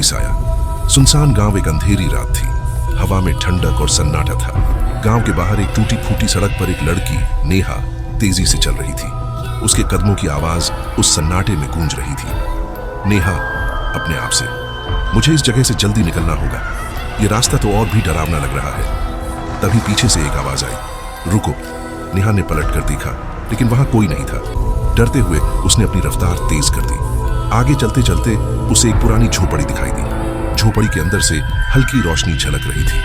साया। सुनसान गांव, एक अंधेरी रात थी। हवा में ठंडक और सन्नाटा था। गांव के बाहर एक टूटी फूटी सड़क पर एक लड़की नेहा तेजी से चल रही थी। उसके कदमों की आवाज उस सन्नाटे में गूंज रही थी। नेहा अपने आप से, मुझे इस जगह से जल्दी निकलना होगा, ये रास्ता तो और भी डरावना लग रहा है। तभी पीछे से एक आवाज आई, रुको। नेहा ने पलट कर देखा, लेकिन वहां कोई नहीं था। डरते हुए उसने अपनी रफ्तार तेज कर दी। आगे चलते चलते उसे एक पुरानी झोपड़ी दिखाई दी। झोपड़ी के अंदर से हल्की रोशनी झलक रही थी।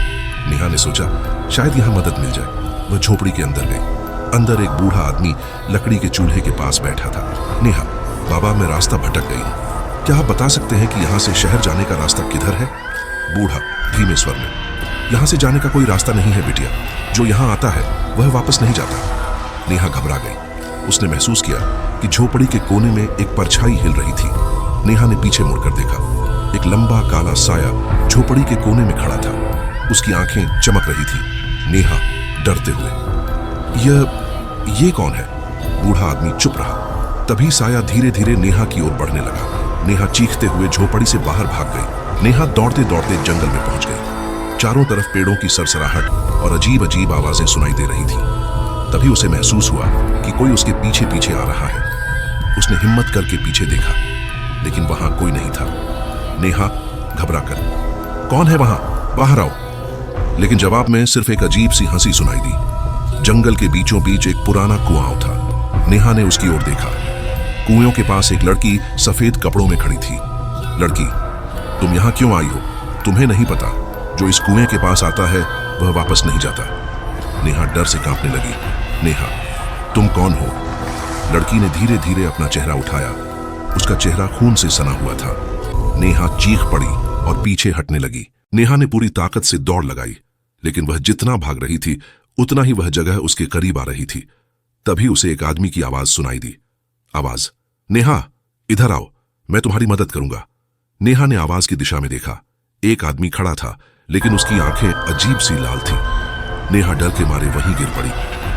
नेहा ने सोचा शायद यहां मदद मिल जाए। वह झोपड़ी के अंदर गई। अंदर एक बूढ़ा आदमी लकड़ी के चूल्हे के पास बैठा था। नेहा, बाबा, मैं रास्ता भटक गई हूं, क्या आप बता सकते हैं कि यहाँ से शहर जाने का रास्ता किधर है? बूढ़ा धीमे स्वर में, यहाँ से जाने का कोई रास्ता नहीं है बेटिया, जो यहाँ आता है वह वापस नहीं जाता। नेहा घबरा गई। उसने महसूस किया कि झोपड़ी के कोने में एक परछाई हिल रही थी। नेहा ने पीछे मुड़कर देखा। एक लंबा काला साया झोपड़ी के कोने में खड़ा था। उसकी आंखें चमक रही थी। नेहा डरते हुए, ये कौन है? बूढ़ा आदमी चुप रहा। तभी साया धीरे धीरे नेहा की ओर बढ़ने लगा। नेहा चीखते हुए झोपड़ी से बाहर भाग गई। नेहा दौड़ते दौड़ते जंगल में पहुंच गई। चारों तरफ पेड़ों की सरसराहट और अजीब अजीब आवाजें सुनाई दे रही थी। तभी उसे महसूस हुआ कि कोई उसके पीछे पीछे आ रहा है। उसने हिम्मत करके पीछे देखा, लेकिन वहां कोई नहीं था। नेहा घबरा कर, कौन है वहां? बाहर आओ। लेकिन जवाब में सिर्फ एक अजीब सी हंसी सुनाई दी। जंगल के बीचों बीच एक पुराना कुआं था। नेहा ने उसकी ओर देखा। कुएं के पास एक लड़की सफेद कपड़ों में खड़ी थी। लड़की, तुम यहां क्यों आई हो? तुम्हें नहीं पता, जो इस कुएं के पास आता है वह वापस नहीं जाता। नेहा डर से कांपने लगी। नेहा, तुम कौन हो? लड़की ने धीरे धीरे अपना चेहरा उठाया। उसका चेहरा खून से सना हुआ था। नेहा चीख पड़ी और पीछे हटने लगी। नेहा ने पूरी ताकत से दौड़ लगाई, लेकिन वह जितना भाग रही थी उतना ही वह जगह उसके करीब आ रही थी। तभी उसे एक आदमी की आवाज सुनाई दी। आवाज, नेहा इधर आओ, मैं तुम्हारी मदद करूंगा। नेहा ने आवाज की दिशा में देखा। एक आदमी खड़ा था, लेकिन उसकी आंखें अजीब सी लाल थी। नेहा डर के मारे वहीं गिर पड़ी।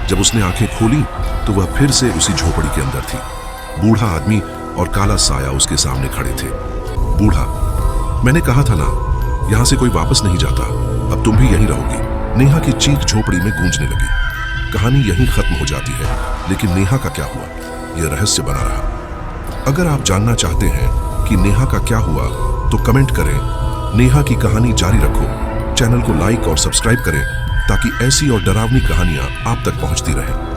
जब उसने आंखें खोली तो वह फिर से उसी झोपड़ी के अंदर थी। बूढ़ा आदमी और काला साया उसके सामने खड़े थे। बूढ़ा, मैंने कहा था ना, यहां से कोई वापस नहीं जाता, अब तुम भी यहीं रहोगी। नेहा की चीख झोपड़ी में गूंजने लगी। कहानी यहीं खत्म हो जाती है, लेकिन नेहा का क्या हुआ, यह रहस्य बना रहा। अगर आप जानना चाहते हैं कि नेहा का क्या हुआ तो कमेंट करें। नेहा की कहानी जारी रखो। चैनल को लाइक और सब्सक्राइब करें ताकि ऐसी और डरावनी कहानियां आप तक पहुंचती रहें।